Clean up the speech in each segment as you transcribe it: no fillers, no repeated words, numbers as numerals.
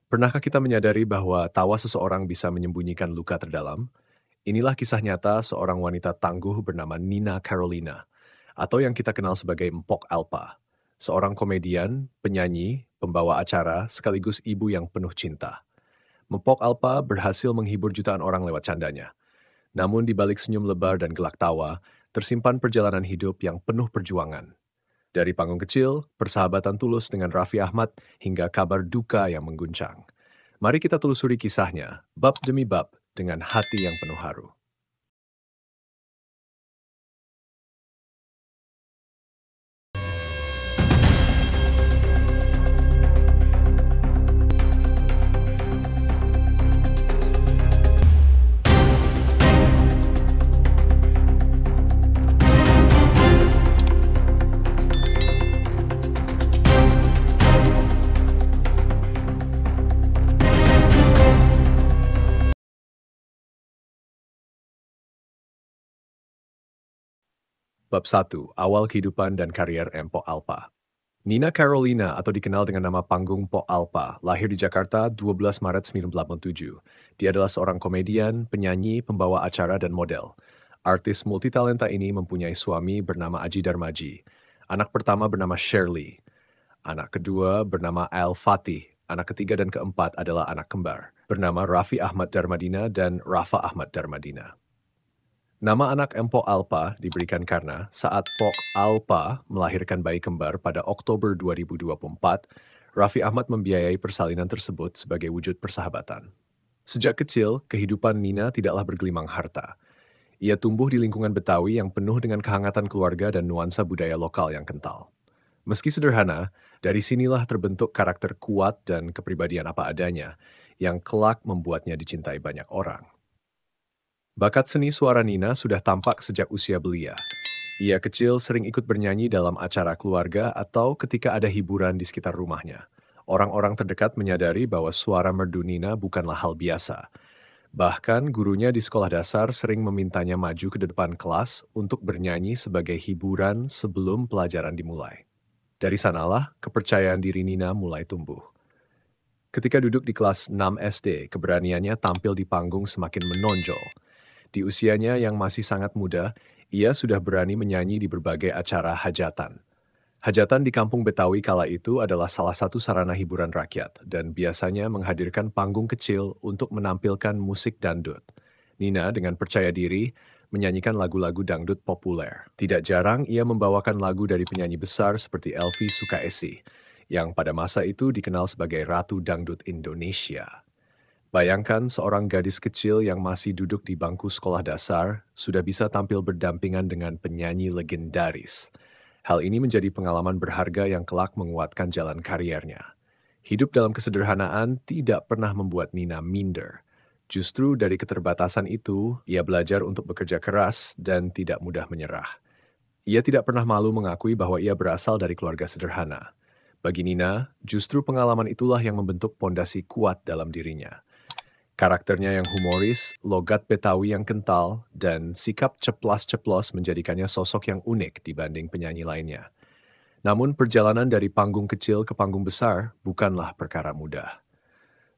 Pernahkah kita menyadari bahwa tawa seseorang bisa menyembunyikan luka terdalam? Inilah kisah nyata seorang wanita tangguh bernama Nina Carolina, atau yang kita kenal sebagai Mpok Alpa. Seorang komedian, penyanyi, pembawa acara, sekaligus ibu yang penuh cinta. Mpok Alpa berhasil menghibur jutaan orang lewat candanya. Namun di balik senyum lebar dan gelak tawa, tersimpan perjalanan hidup yang penuh perjuangan. Dari panggung kecil, persahabatan tulus dengan Raffi Ahmad, hingga kabar duka yang mengguncang. Mari kita telusuri kisahnya, bab demi bab, dengan hati yang penuh haru. Bab 1. Awal kehidupan dan karier Mpok Alpa. Nina Carolina atau dikenal dengan nama panggung Mpok Alpa, lahir di Jakarta 12 Maret 1987. Dia adalah seorang komedian, penyanyi, pembawa acara, dan model. Artis multitalenta ini mempunyai suami bernama Aji Darmaji. Anak pertama bernama Shirley. Anak kedua bernama Al Fatih. Anak ketiga dan keempat adalah anak kembar, bernama Raffi Ahmad Darmadina dan Rafa Ahmad Darmadina. Nama anak Mpok Alpa diberikan karena saat Pok Alpa melahirkan bayi kembar pada Oktober 2024, Raffi Ahmad membiayai persalinan tersebut sebagai wujud persahabatan. Sejak kecil, kehidupan Nina tidaklah bergelimang harta. Ia tumbuh di lingkungan Betawi yang penuh dengan kehangatan keluarga dan nuansa budaya lokal yang kental. Meski sederhana, dari sinilah terbentuk karakter kuat dan kepribadian apa adanya yang kelak membuatnya dicintai banyak orang. Bakat seni suara Nina sudah tampak sejak usia belia. Ia kecil sering ikut bernyanyi dalam acara keluarga atau ketika ada hiburan di sekitar rumahnya. Orang-orang terdekat menyadari bahwa suara merdu Nina bukanlah hal biasa. Bahkan gurunya di sekolah dasar sering memintanya maju ke depan kelas untuk bernyanyi sebagai hiburan sebelum pelajaran dimulai. Dari sanalah kepercayaan diri Nina mulai tumbuh. Ketika duduk di kelas 6 SD, keberaniannya tampil di panggung semakin menonjol. Di usianya yang masih sangat muda, ia sudah berani menyanyi di berbagai acara hajatan. Hajatan di kampung Betawi kala itu adalah salah satu sarana hiburan rakyat dan biasanya menghadirkan panggung kecil untuk menampilkan musik dangdut. Nina dengan percaya diri menyanyikan lagu-lagu dangdut populer. Tidak jarang ia membawakan lagu dari penyanyi besar seperti Elvi Sukaesi, yang pada masa itu dikenal sebagai Ratu Dangdut Indonesia. Bayangkan seorang gadis kecil yang masih duduk di bangku sekolah dasar sudah bisa tampil berdampingan dengan penyanyi legendaris. Hal ini menjadi pengalaman berharga yang kelak menguatkan jalan kariernya. Hidup dalam kesederhanaan tidak pernah membuat Nina minder. Justru dari keterbatasan itu, ia belajar untuk bekerja keras dan tidak mudah menyerah. Ia tidak pernah malu mengakui bahwa ia berasal dari keluarga sederhana. Bagi Nina, justru pengalaman itulah yang membentuk pondasi kuat dalam dirinya. Karakternya yang humoris, logat Betawi yang kental, dan sikap ceplas-ceplos menjadikannya sosok yang unik dibanding penyanyi lainnya. Namun perjalanan dari panggung kecil ke panggung besar bukanlah perkara mudah.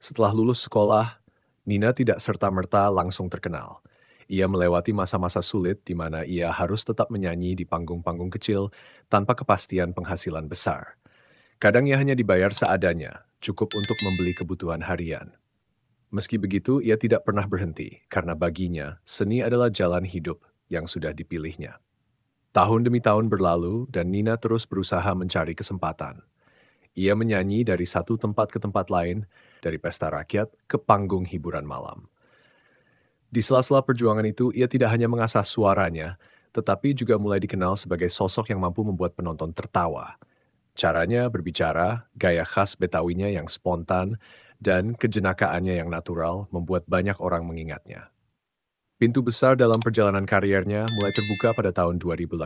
Setelah lulus sekolah, Nina tidak serta-merta langsung terkenal. Ia melewati masa-masa sulit di mana ia harus tetap menyanyi di panggung-panggung kecil tanpa kepastian penghasilan besar. Kadang ia hanya dibayar seadanya, cukup untuk membeli kebutuhan harian. Meski begitu, ia tidak pernah berhenti, karena baginya, seni adalah jalan hidup yang sudah dipilihnya. Tahun demi tahun berlalu, dan Nina terus berusaha mencari kesempatan. Ia menyanyi dari satu tempat ke tempat lain, dari pesta rakyat ke panggung hiburan malam. Di sela-sela perjuangan itu, ia tidak hanya mengasah suaranya, tetapi juga mulai dikenal sebagai sosok yang mampu membuat penonton tertawa. Caranya berbicara, gaya khas Betawinya yang spontan, dan kejenakaannya yang natural membuat banyak orang mengingatnya. Pintu besar dalam perjalanan kariernya mulai terbuka pada tahun 2018.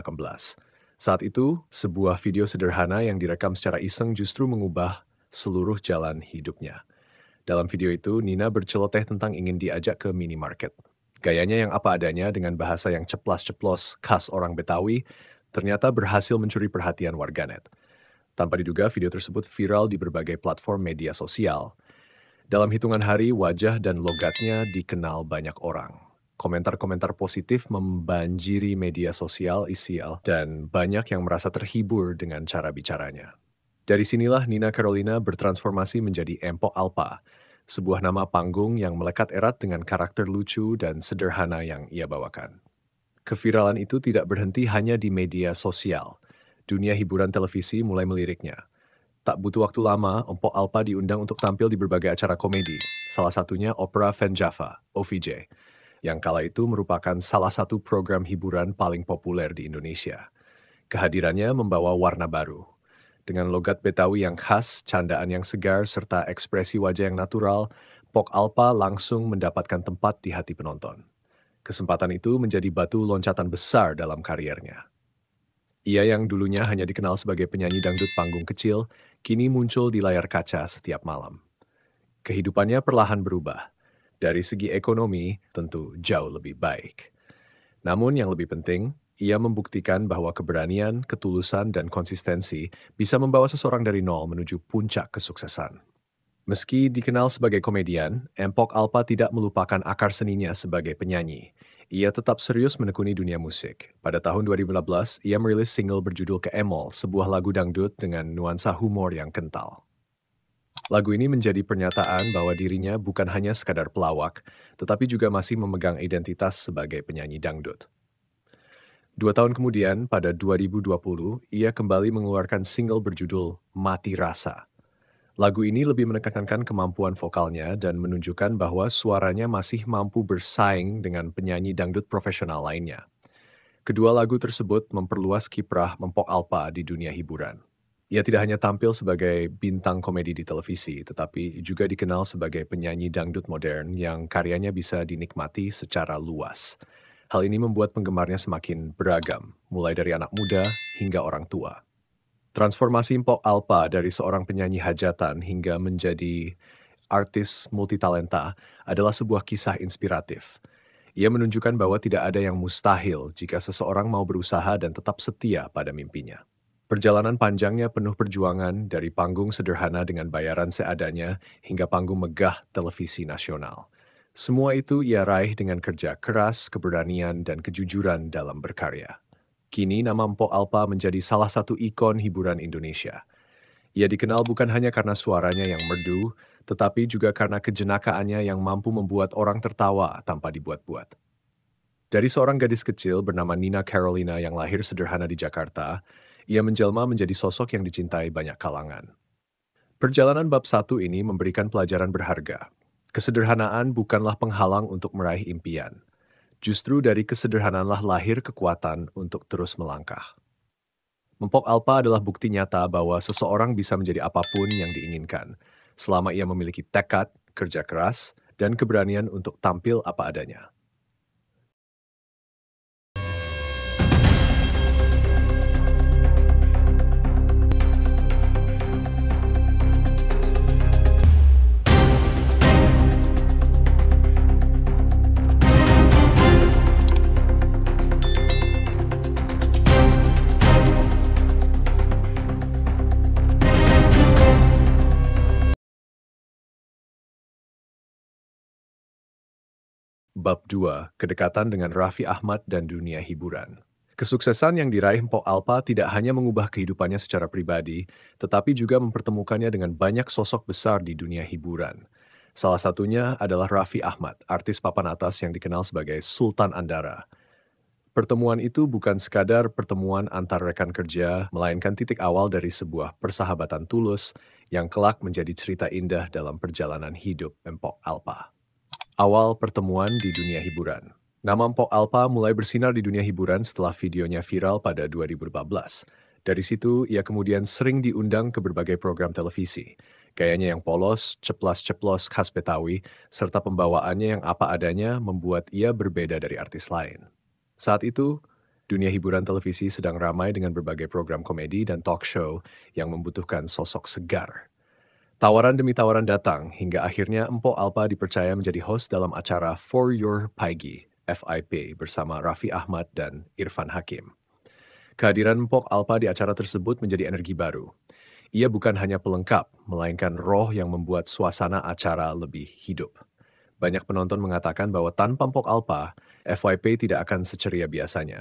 Saat itu, sebuah video sederhana yang direkam secara iseng justru mengubah seluruh jalan hidupnya. Dalam video itu, Nina berceloteh tentang ingin diajak ke minimarket. Gayanya yang apa adanya dengan bahasa yang ceplas-ceplos khas orang Betawi ternyata berhasil mencuri perhatian warganet. Tanpa diduga, video tersebut viral di berbagai platform media sosial. Dalam hitungan hari, wajah dan logatnya dikenal banyak orang. Komentar-komentar positif membanjiri media sosial ICL dan banyak yang merasa terhibur dengan cara bicaranya. Dari sinilah Nina Carolina bertransformasi menjadi Empok Alpa, sebuah nama panggung yang melekat erat dengan karakter lucu dan sederhana yang ia bawakan. Keviralan itu tidak berhenti hanya di media sosial. Dunia hiburan televisi mulai meliriknya. Tak butuh waktu lama, Empok Alpa diundang untuk tampil di berbagai acara komedi, salah satunya Opera Van Java, OVJ, yang kala itu merupakan salah satu program hiburan paling populer di Indonesia. Kehadirannya membawa warna baru. Dengan logat Betawi yang khas, candaan yang segar, serta ekspresi wajah yang natural, Pok Alpa langsung mendapatkan tempat di hati penonton. Kesempatan itu menjadi batu loncatan besar dalam kariernya. Ia yang dulunya hanya dikenal sebagai penyanyi dangdut panggung kecil, kini muncul di layar kaca setiap malam. Kehidupannya perlahan berubah. Dari segi ekonomi, tentu jauh lebih baik. Namun yang lebih penting, ia membuktikan bahwa keberanian, ketulusan, dan konsistensi bisa membawa seseorang dari nol menuju puncak kesuksesan. Meski dikenal sebagai komedian, Empok Alpa tidak melupakan akar seninya sebagai penyanyi. Ia tetap serius menekuni dunia musik. Pada tahun 2015, ia merilis single berjudul Keemol, sebuah lagu dangdut dengan nuansa humor yang kental. Lagu ini menjadi pernyataan bahwa dirinya bukan hanya sekadar pelawak, tetapi juga masih memegang identitas sebagai penyanyi dangdut. 2 tahun kemudian, pada 2020, ia kembali mengeluarkan single berjudul Mati Rasa. Lagu ini lebih menekankan kemampuan vokalnya dan menunjukkan bahwa suaranya masih mampu bersaing dengan penyanyi dangdut profesional lainnya. Kedua lagu tersebut memperluas kiprah Empok Alpa di dunia hiburan. Ia tidak hanya tampil sebagai bintang komedi di televisi, tetapi juga dikenal sebagai penyanyi dangdut modern yang karyanya bisa dinikmati secara luas. Hal ini membuat penggemarnya semakin beragam, mulai dari anak muda hingga orang tua. Transformasi Empok Alpa dari seorang penyanyi hajatan hingga menjadi artis multitalenta adalah sebuah kisah inspiratif. Ia menunjukkan bahwa tidak ada yang mustahil jika seseorang mau berusaha dan tetap setia pada mimpinya. Perjalanan panjangnya penuh perjuangan dari panggung sederhana dengan bayaran seadanya hingga panggung megah televisi nasional. Semua itu ia raih dengan kerja keras, keberanian, dan kejujuran dalam berkarya. Kini nama Empok Alpa menjadi salah satu ikon hiburan Indonesia. Ia dikenal bukan hanya karena suaranya yang merdu, tetapi juga karena kejenakaannya yang mampu membuat orang tertawa tanpa dibuat-buat. Dari seorang gadis kecil bernama Nina Carolina yang lahir sederhana di Jakarta, ia menjelma menjadi sosok yang dicintai banyak kalangan. Perjalanan bab 1 ini memberikan pelajaran berharga. Kesederhanaan bukanlah penghalang untuk meraih impian. Justru dari kesederhanaanlah lahir kekuatan untuk terus melangkah. Empok Alpa adalah bukti nyata bahwa seseorang bisa menjadi apapun yang diinginkan, selama ia memiliki tekad, kerja keras, dan keberanian untuk tampil apa adanya. Bab 2, Kedekatan dengan Raffi Ahmad dan Dunia Hiburan. Kesuksesan yang diraih Empok Alpa tidak hanya mengubah kehidupannya secara pribadi, tetapi juga mempertemukannya dengan banyak sosok besar di dunia hiburan. Salah satunya adalah Raffi Ahmad, artis papan atas yang dikenal sebagai Sultan Andara. Pertemuan itu bukan sekadar pertemuan antar rekan kerja, melainkan titik awal dari sebuah persahabatan tulus yang kelak menjadi cerita indah dalam perjalanan hidup Empok Alpa. Awal pertemuan di dunia hiburan. Nama Empok Alpa mulai bersinar di dunia hiburan setelah videonya viral pada 2015. Dari situ, ia kemudian sering diundang ke berbagai program televisi. Gayanya yang polos, ceplas-ceplos khas Betawi, serta pembawaannya yang apa adanya membuat ia berbeda dari artis lain. Saat itu, dunia hiburan televisi sedang ramai dengan berbagai program komedi dan talk show yang membutuhkan sosok segar. Tawaran demi tawaran datang, hingga akhirnya Empok Alpa dipercaya menjadi host dalam acara For Your Pagi, FIP, bersama Raffi Ahmad dan Irfan Hakim. Kehadiran Empok Alpa di acara tersebut menjadi energi baru. Ia bukan hanya pelengkap, melainkan roh yang membuat suasana acara lebih hidup. Banyak penonton mengatakan bahwa tanpa Mpok Alpa, FYP tidak akan seceria biasanya.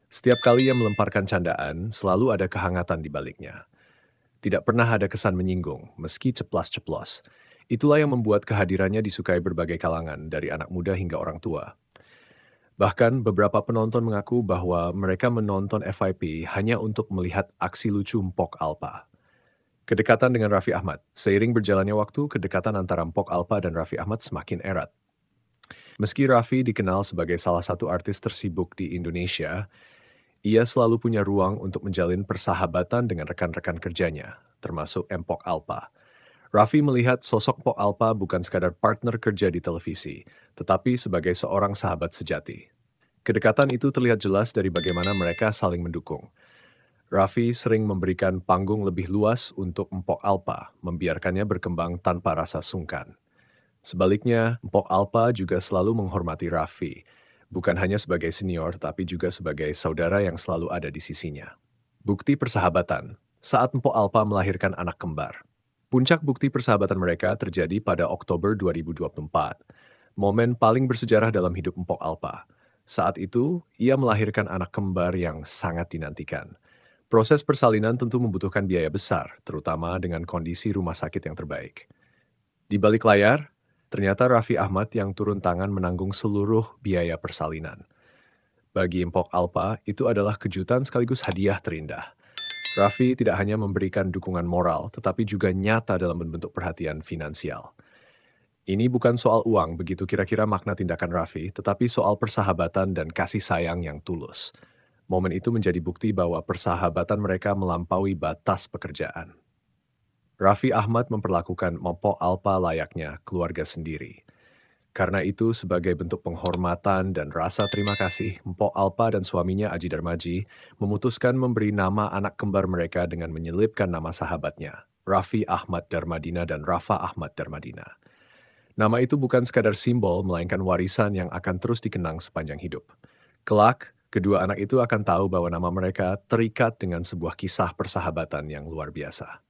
Setiap kali ia melemparkan candaan, selalu ada kehangatan di baliknya. Tidak pernah ada kesan menyinggung, meski ceplas-ceplos. Itulah yang membuat kehadirannya disukai berbagai kalangan, dari anak muda hingga orang tua. Bahkan beberapa penonton mengaku bahwa mereka menonton FYP hanya untuk melihat aksi lucu Mpok Alpa. Kedekatan dengan Raffi Ahmad. Seiring berjalannya waktu, kedekatan antara Mpok Alpa dan Raffi Ahmad semakin erat. Meski Raffi dikenal sebagai salah satu artis tersibuk di Indonesia, ia selalu punya ruang untuk menjalin persahabatan dengan rekan-rekan kerjanya, termasuk Mpok Alpa. Raffi melihat sosok Mpok Alpa bukan sekadar partner kerja di televisi, tetapi sebagai seorang sahabat sejati. Kedekatan itu terlihat jelas dari bagaimana mereka saling mendukung. Raffi sering memberikan panggung lebih luas untuk Mpok Alpa, membiarkannya berkembang tanpa rasa sungkan. Sebaliknya, Mpok Alpa juga selalu menghormati Raffi, bukan hanya sebagai senior tapi juga sebagai saudara yang selalu ada di sisinya. Bukti persahabatan, saat Mpok Alpa melahirkan anak kembar. Puncak bukti persahabatan mereka terjadi pada Oktober 2024, momen paling bersejarah dalam hidup Mpok Alpa. Saat itu, ia melahirkan anak kembar yang sangat dinantikan. Proses persalinan tentu membutuhkan biaya besar, terutama dengan kondisi rumah sakit yang terbaik. Di balik layar, ternyata Raffi Ahmad yang turun tangan menanggung seluruh biaya persalinan. Bagi Mpok Alpa, itu adalah kejutan sekaligus hadiah terindah. Raffi tidak hanya memberikan dukungan moral, tetapi juga nyata dalam membentuk perhatian finansial. Ini bukan soal uang, begitu kira-kira makna tindakan Raffi, tetapi soal persahabatan dan kasih sayang yang tulus. Momen itu menjadi bukti bahwa persahabatan mereka melampaui batas pekerjaan. Raffi Ahmad memperlakukan Mpok Alpa layaknya keluarga sendiri. Karena itu, sebagai bentuk penghormatan dan rasa terima kasih, Mpok Alpa dan suaminya Aji Darmaji memutuskan memberi nama anak kembar mereka dengan menyelipkan nama sahabatnya, Raffi Ahmad Darmadina dan Rafa Ahmad Darmadina. Nama itu bukan sekadar simbol, melainkan warisan yang akan terus dikenang sepanjang hidup. Kelak, kedua anak itu akan tahu bahwa nama mereka terikat dengan sebuah kisah persahabatan yang luar biasa.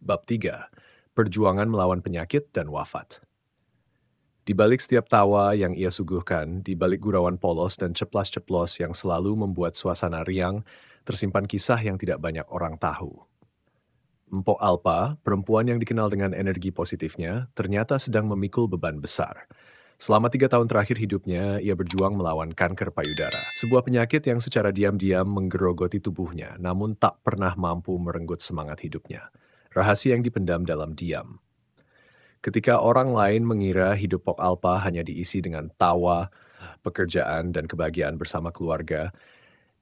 Bab 3. Perjuangan melawan penyakit dan wafat. Di balik setiap tawa yang ia suguhkan, di balik gurauan polos dan ceplas-ceplos yang selalu membuat suasana riang, tersimpan kisah yang tidak banyak orang tahu. Mpok Alpa, perempuan yang dikenal dengan energi positifnya, ternyata sedang memikul beban besar. Selama 3 tahun terakhir hidupnya, ia berjuang melawan kanker payudara. Sebuah penyakit yang secara diam-diam menggerogoti tubuhnya, namun tak pernah mampu merenggut semangat hidupnya. Rahasia yang dipendam dalam diam. Ketika orang lain mengira hidup Mpok Alpa hanya diisi dengan tawa, pekerjaan, dan kebahagiaan bersama keluarga,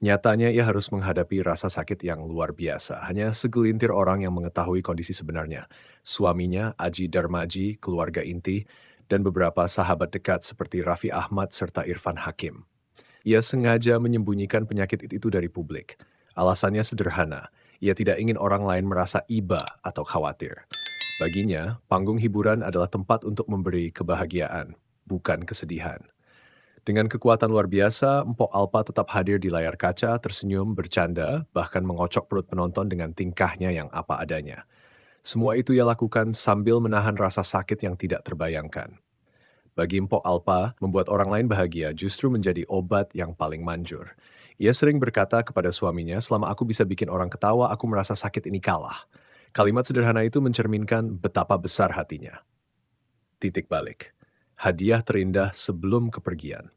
nyatanya ia harus menghadapi rasa sakit yang luar biasa. Hanya segelintir orang yang mengetahui kondisi sebenarnya. Suaminya, Aji Darmaji, keluarga inti, dan beberapa sahabat dekat seperti Raffi Ahmad serta Irfan Hakim. Ia sengaja menyembunyikan penyakit itu dari publik. Alasannya sederhana. Ia tidak ingin orang lain merasa iba atau khawatir. Baginya, panggung hiburan adalah tempat untuk memberi kebahagiaan, bukan kesedihan. Dengan kekuatan luar biasa, Mpok Alpa tetap hadir di layar kaca, tersenyum, bercanda, bahkan mengocok perut penonton dengan tingkahnya yang apa adanya. Semua itu ia lakukan sambil menahan rasa sakit yang tidak terbayangkan. Bagi Mpok Alpa, membuat orang lain bahagia justru menjadi obat yang paling manjur. Ia sering berkata kepada suaminya, selama aku bisa bikin orang ketawa, aku merasa sakit ini kalah. Kalimat sederhana itu mencerminkan betapa besar hatinya. Titik balik. Hadiah terindah sebelum kepergian.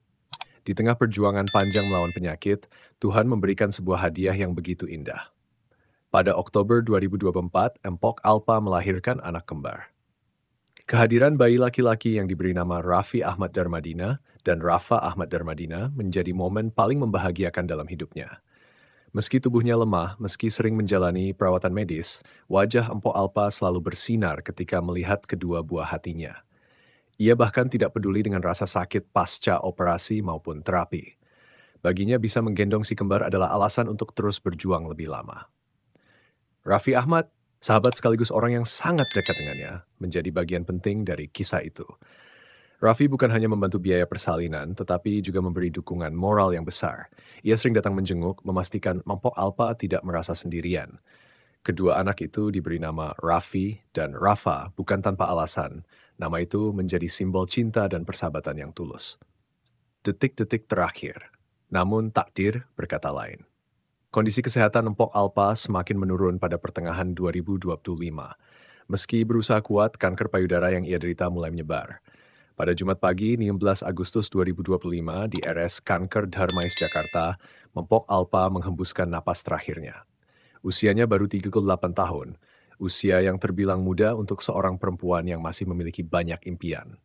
Di tengah perjuangan panjang melawan penyakit, Tuhan memberikan sebuah hadiah yang begitu indah. Pada Oktober 2024, Mpok Alpa melahirkan anak kembar. Kehadiran bayi laki-laki yang diberi nama Raffi Ahmad Darmadina dan Rafa Ahmad Darmadina menjadi momen paling membahagiakan dalam hidupnya. Meski tubuhnya lemah, meski sering menjalani perawatan medis, wajah Empok Alpa selalu bersinar ketika melihat kedua buah hatinya. Ia bahkan tidak peduli dengan rasa sakit pasca operasi maupun terapi. Baginya bisa menggendong si kembar adalah alasan untuk terus berjuang lebih lama. Raffi Ahmad, sahabat sekaligus orang yang sangat dekat dengannya, menjadi bagian penting dari kisah itu. Raffi bukan hanya membantu biaya persalinan, tetapi juga memberi dukungan moral yang besar. Ia sering datang menjenguk, memastikan Empok Alpa tidak merasa sendirian. Kedua anak itu diberi nama Raffi dan Rafa bukan tanpa alasan. Nama itu menjadi simbol cinta dan persahabatan yang tulus. Detik-detik terakhir. Namun takdir berkata lain. Kondisi kesehatan Empok Alpa semakin menurun pada pertengahan 2025. Meski berusaha kuat, kanker payudara yang ia derita mulai menyebar. Pada Jumat pagi, 16 Agustus 2025, di RS Kanker Darmais, Jakarta, Empok Alpa menghembuskan napas terakhirnya. Usianya baru 38 tahun, usia yang terbilang muda untuk seorang perempuan yang masih memiliki banyak impian.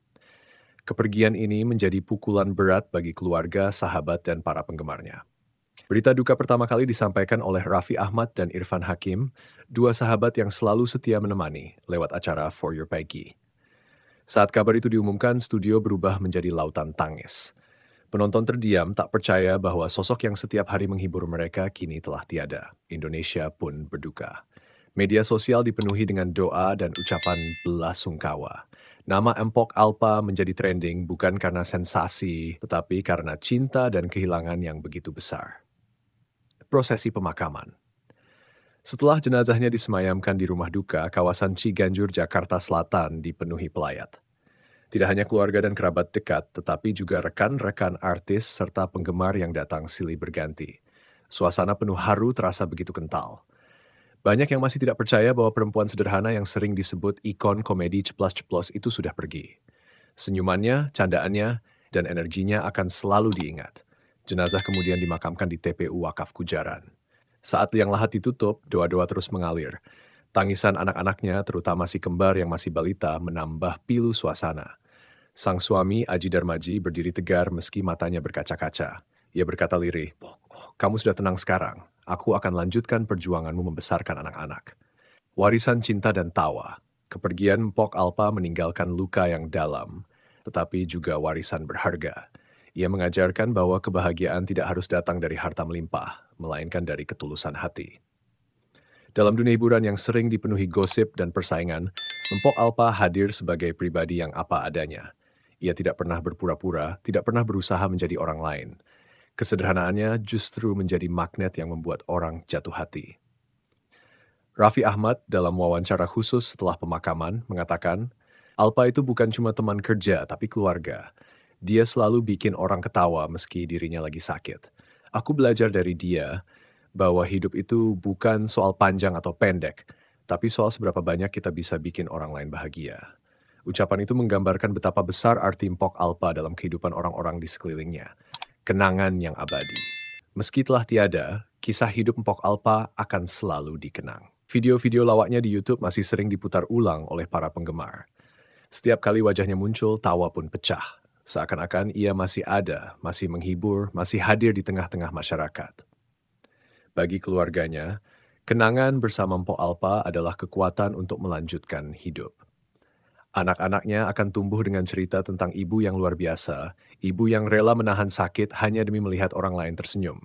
Kepergian ini menjadi pukulan berat bagi keluarga, sahabat, dan para penggemarnya. Berita duka pertama kali disampaikan oleh Raffi Ahmad dan Irfan Hakim, dua sahabat yang selalu setia menemani lewat acara For Your Peggy. Saat kabar itu diumumkan, studio berubah menjadi lautan tangis. Penonton terdiam tak percaya bahwa sosok yang setiap hari menghibur mereka kini telah tiada. Indonesia pun berduka. Media sosial dipenuhi dengan doa dan ucapan belasungkawa. Nama Empok Alpa menjadi trending bukan karena sensasi, tetapi karena cinta dan kehilangan yang begitu besar. Prosesi pemakaman. Setelah jenazahnya disemayamkan di rumah duka, kawasan Ciganjur, Jakarta Selatan dipenuhi pelayat. Tidak hanya keluarga dan kerabat dekat, tetapi juga rekan-rekan artis serta penggemar yang datang silih berganti. Suasana penuh haru terasa begitu kental. Banyak yang masih tidak percaya bahwa perempuan sederhana yang sering disebut ikon komedi ceplas-ceplos itu sudah pergi. Senyumannya, candaannya, dan energinya akan selalu diingat. Jenazah kemudian dimakamkan di TPU Wakaf Kujaran. Saat liang lahat ditutup, doa-doa terus mengalir. Tangisan anak-anaknya, terutama si kembar yang masih balita, menambah pilu suasana. Sang suami, Aji Darmaji, berdiri tegar meski matanya berkaca-kaca. Ia berkata lirih, "Kamu sudah tenang sekarang. Aku akan lanjutkan perjuanganmu membesarkan anak-anak." Warisan cinta dan tawa. Kepergian Empok Alpa meninggalkan luka yang dalam, tetapi juga warisan berharga. Ia mengajarkan bahwa kebahagiaan tidak harus datang dari harta melimpah, melainkan dari ketulusan hati. Dalam dunia hiburan yang sering dipenuhi gosip dan persaingan, Empok Alpa hadir sebagai pribadi yang apa adanya. Ia tidak pernah berpura-pura, tidak pernah berusaha menjadi orang lain. Kesederhanaannya justru menjadi magnet yang membuat orang jatuh hati. Raffi Ahmad dalam wawancara khusus setelah pemakaman mengatakan, Alpa itu bukan cuma teman kerja tapi keluarga. Dia selalu bikin orang ketawa meski dirinya lagi sakit. Aku belajar dari dia bahwa hidup itu bukan soal panjang atau pendek, tapi soal seberapa banyak kita bisa bikin orang lain bahagia. Ucapan itu menggambarkan betapa besar arti Empok Alpa dalam kehidupan orang-orang di sekelilingnya. Kenangan yang abadi. Meski telah tiada, kisah hidup Empok Alpa akan selalu dikenang. Video-video lawaknya di YouTube masih sering diputar ulang oleh para penggemar. Setiap kali wajahnya muncul, tawa pun pecah. Seakan-akan ia masih ada, masih menghibur, masih hadir di tengah-tengah masyarakat. Bagi keluarganya, kenangan bersama Empok Alpa adalah kekuatan untuk melanjutkan hidup. Anak-anaknya akan tumbuh dengan cerita tentang ibu yang luar biasa, ibu yang rela menahan sakit hanya demi melihat orang lain tersenyum.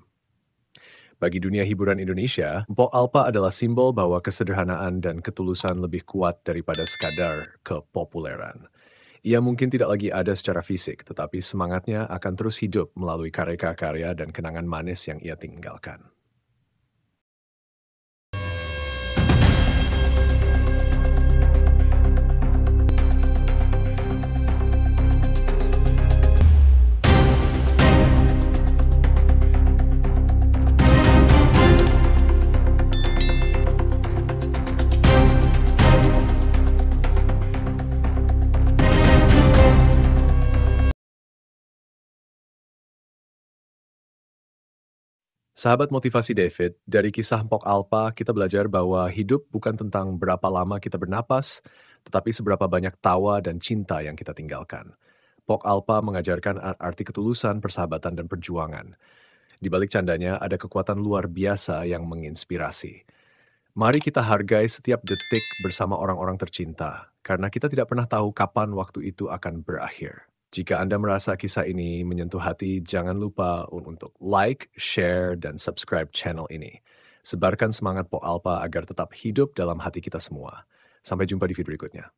Bagi dunia hiburan Indonesia, Empok Alpa adalah simbol bahwa kesederhanaan dan ketulusan lebih kuat daripada sekadar kepopuleran. Ia mungkin tidak lagi ada secara fisik, tetapi semangatnya akan terus hidup melalui karya-karya dan kenangan manis yang ia tinggalkan. Sahabat motivasi David, dari kisah Empok Alpa kita belajar bahwa hidup bukan tentang berapa lama kita bernapas, tetapi seberapa banyak tawa dan cinta yang kita tinggalkan. Empok Alpa mengajarkan arti ketulusan, persahabatan, dan perjuangan. Di balik candanya ada kekuatan luar biasa yang menginspirasi. Mari kita hargai setiap detik bersama orang-orang tercinta, karena kita tidak pernah tahu kapan waktu itu akan berakhir. Jika Anda merasa kisah ini menyentuh hati, jangan lupa untuk like, share, dan subscribe channel ini. Sebarkan semangat Po Alpa agar tetap hidup dalam hati kita semua. Sampai jumpa di video berikutnya.